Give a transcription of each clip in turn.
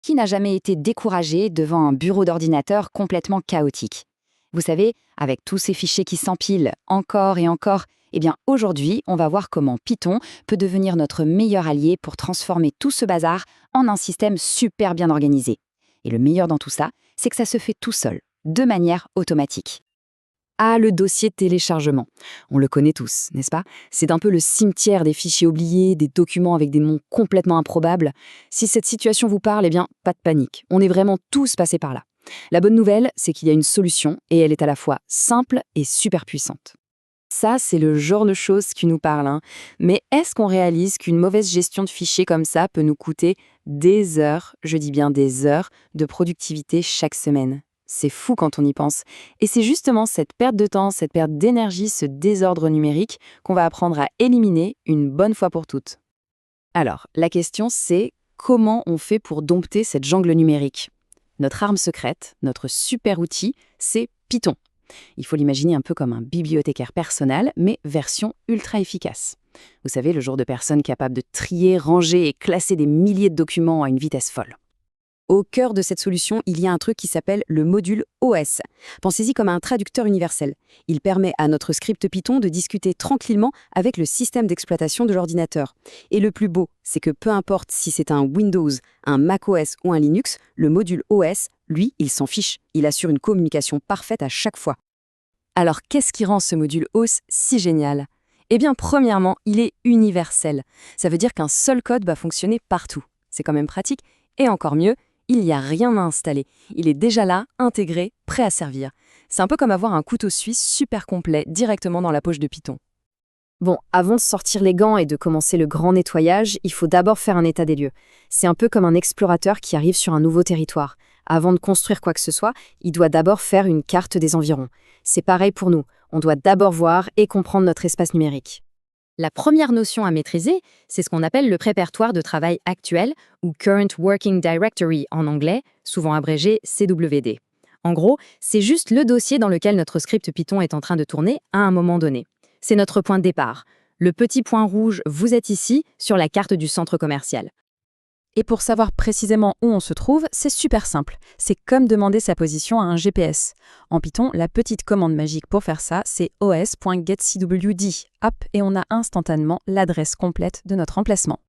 Qui n'a jamais été découragé devant un bureau d'ordinateur complètement chaotique? Vous savez, avec tous ces fichiers qui s'empilent encore et encore, eh bien aujourd'hui, on va voir comment Python peut devenir notre meilleur allié pour transformer tout ce bazar en un système super bien organisé. Et le meilleur dans tout ça, c'est que ça se fait tout seul, de manière automatique. Ah, le dossier de téléchargement. On le connaît tous, n'est-ce pas? C'est un peu le cimetière des fichiers oubliés, des documents avec des noms complètement improbables. Si cette situation vous parle, eh bien, pas de panique. On est vraiment tous passés par là. La bonne nouvelle, c'est qu'il y a une solution et elle est à la fois simple et super puissante. Ça, c'est le genre de choses qui nous parle, hein. Mais est-ce qu'on réalise qu'une mauvaise gestion de fichiers comme ça peut nous coûter des heures, je dis bien des heures, de productivité chaque semaine? C'est fou quand on y pense. Et c'est justement cette perte de temps, cette perte d'énergie, ce désordre numérique qu'on va apprendre à éliminer une bonne fois pour toutes. Alors, la question c'est comment on fait pour dompter cette jungle numérique? Notre arme secrète, notre super outil, c'est Python. Il faut l'imaginer un peu comme un bibliothécaire personnel, mais version ultra efficace. Vous savez, le genre de personne capable de trier, ranger et classer des milliers de documents à une vitesse folle. Au cœur de cette solution, il y a un truc qui s'appelle le module OS. Pensez-y comme un traducteur universel. Il permet à notre script Python de discuter tranquillement avec le système d'exploitation de l'ordinateur. Et le plus beau, c'est que peu importe si c'est un Windows, un macOS ou un Linux, le module OS, lui, il s'en fiche. Il assure une communication parfaite à chaque fois. Alors, qu'est-ce qui rend ce module OS si génial? Eh bien, premièrement, il est universel. Ça veut dire qu'un seul code va fonctionner partout. C'est quand même pratique. Et encore mieux, il n'y a rien à installer. Il est déjà là, intégré, prêt à servir. C'est un peu comme avoir un couteau suisse super complet directement dans la poche de Python. Bon, avant de sortir les gants et de commencer le grand nettoyage, il faut d'abord faire un état des lieux. C'est un peu comme un explorateur qui arrive sur un nouveau territoire. Avant de construire quoi que ce soit, il doit d'abord faire une carte des environs. C'est pareil pour nous. On doit d'abord voir et comprendre notre espace numérique. La première notion à maîtriser, c'est ce qu'on appelle le répertoire de travail actuel, ou Current Working Directory en anglais, souvent abrégé CWD. En gros, c'est juste le dossier dans lequel notre script Python est en train de tourner à un moment donné. C'est notre point de départ. Le petit point rouge, vous êtes ici, sur la carte du centre commercial. Et pour savoir précisément où on se trouve, c'est super simple. C'est comme demander sa position à un GPS. En Python, la petite commande magique pour faire ça, c'est os.getCWD. Hop, et on a instantanément l'adresse complète de notre emplacement.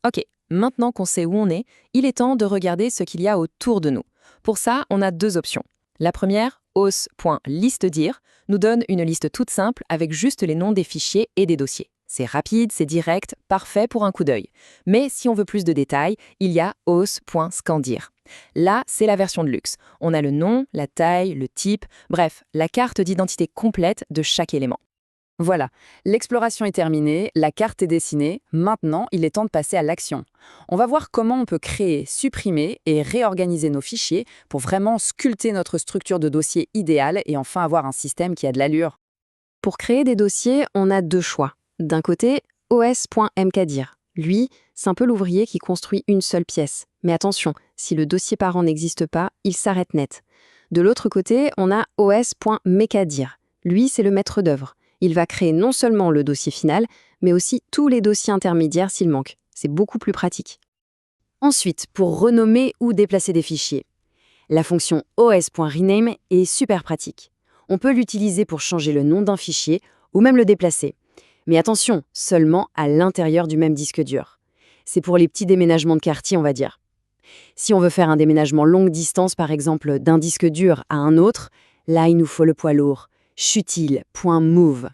Ok, maintenant qu'on sait où on est, il est temps de regarder ce qu'il y a autour de nous. Pour ça, on a deux options. La première, os.listdir, nous donne une liste toute simple avec juste les noms des fichiers et des dossiers. C'est rapide, c'est direct, parfait pour un coup d'œil. Mais si on veut plus de détails, il y a os.scandir. Là, c'est la version de luxe. On a le nom, la taille, le type, bref, la carte d'identité complète de chaque élément. Voilà, l'exploration est terminée, la carte est dessinée, maintenant il est temps de passer à l'action. On va voir comment on peut créer, supprimer et réorganiser nos fichiers pour vraiment sculpter notre structure de dossier idéale et enfin avoir un système qui a de l'allure. Pour créer des dossiers, on a deux choix. D'un côté, os.mkdir. Lui, c'est un peu l'ouvrier qui construit une seule pièce. Mais attention, si le dossier parent n'existe pas, il s'arrête net. De l'autre côté, on a os.mekadir. Lui, c'est le maître d'œuvre. Il va créer non seulement le dossier final, mais aussi tous les dossiers intermédiaires s'il manque. C'est beaucoup plus pratique. Ensuite, pour renommer ou déplacer des fichiers, la fonction os.rename est super pratique. On peut l'utiliser pour changer le nom d'un fichier ou même le déplacer. Mais attention, seulement à l'intérieur du même disque dur. C'est pour les petits déménagements de quartier, on va dire. Si on veut faire un déménagement longue distance, par exemple, d'un disque dur à un autre, là, il nous faut le poids lourd. Shutil.move.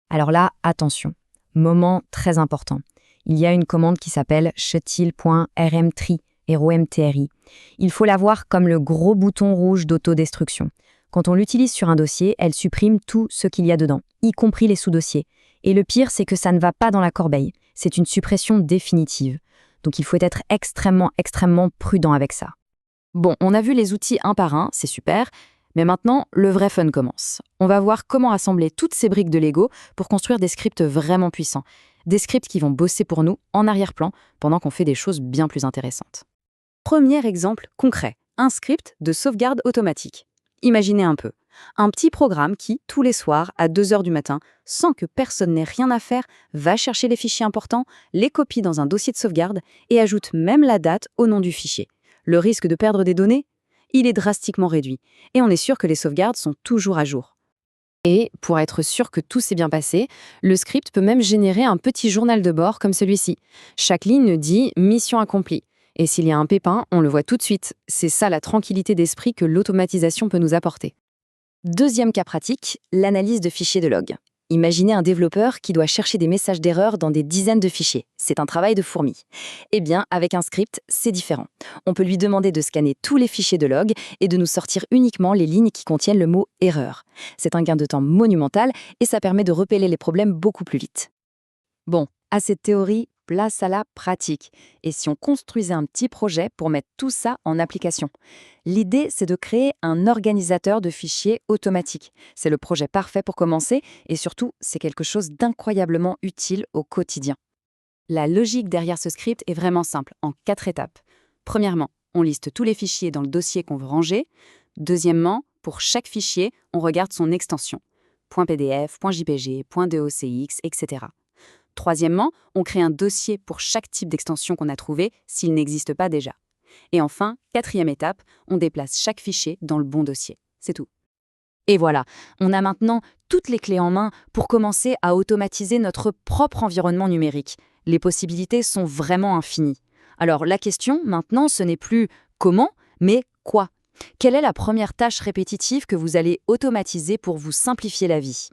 Alors là, attention. Moment très important. Il y a une commande qui s'appelle shutil.rmtri, ROMTRI. Il faut la voir comme le gros bouton rouge d'autodestruction. Quand on l'utilise sur un dossier, elle supprime tout ce qu'il y a dedans, y compris les sous-dossiers. Et le pire, c'est que ça ne va pas dans la corbeille. C'est une suppression définitive. Donc il faut être extrêmement prudent avec ça. Bon, on a vu les outils un par un, c'est super. Mais maintenant, le vrai fun commence. On va voir comment assembler toutes ces briques de Lego pour construire des scripts vraiment puissants. Des scripts qui vont bosser pour nous en arrière-plan pendant qu'on fait des choses bien plus intéressantes. Premier exemple concret, un script de sauvegarde automatique. Imaginez un peu. Un petit programme qui, tous les soirs, à 2h du matin, sans que personne n'ait rien à faire, va chercher les fichiers importants, les copie dans un dossier de sauvegarde et ajoute même la date au nom du fichier. le risque de perdre des données, il est drastiquement réduit. Et on est sûr que les sauvegardes sont toujours à jour. Et pour être sûr que tout s'est bien passé, le script peut même générer un petit journal de bord comme celui-ci. Chaque ligne dit mission accomplie. Et s'il y a un pépin, on le voit tout de suite. C'est ça la tranquillité d'esprit que l'automatisation peut nous apporter. Deuxième cas pratique, l'analyse de fichiers de log. Imaginez un développeur qui doit chercher des messages d'erreur dans des dizaines de fichiers. C'est un travail de fourmi. Eh bien, avec un script, c'est différent. On peut lui demander de scanner tous les fichiers de log et de nous sortir uniquement les lignes qui contiennent le mot « erreur ». C'est un gain de temps monumental et ça permet de repérer les problèmes beaucoup plus vite. Bon, assez de théorie, place à la pratique. Et si on construisait un petit projet pour mettre tout ça en application? L'idée, c'est de créer un organisateur de fichiers automatique. C'est le projet parfait pour commencer et surtout, c'est quelque chose d'incroyablement utile au quotidien. La logique derrière ce script est vraiment simple, en 4 étapes. Premièrement, on liste tous les fichiers dans le dossier qu'on veut ranger. Deuxièmement, pour chaque fichier, on regarde son extension. .pdf, .jpg, .docx, etc. Troisièmement, on crée un dossier pour chaque type d'extension qu'on a trouvé s'il n'existe pas déjà. Et enfin, quatrième étape, on déplace chaque fichier dans le bon dossier. C'est tout. Et voilà, on a maintenant toutes les clés en main pour commencer à automatiser notre propre environnement numérique. Les possibilités sont vraiment infinies. Alors la question maintenant, ce n'est plus comment, mais quoi? Quelle est la première tâche répétitive que vous allez automatiser pour vous simplifier la vie?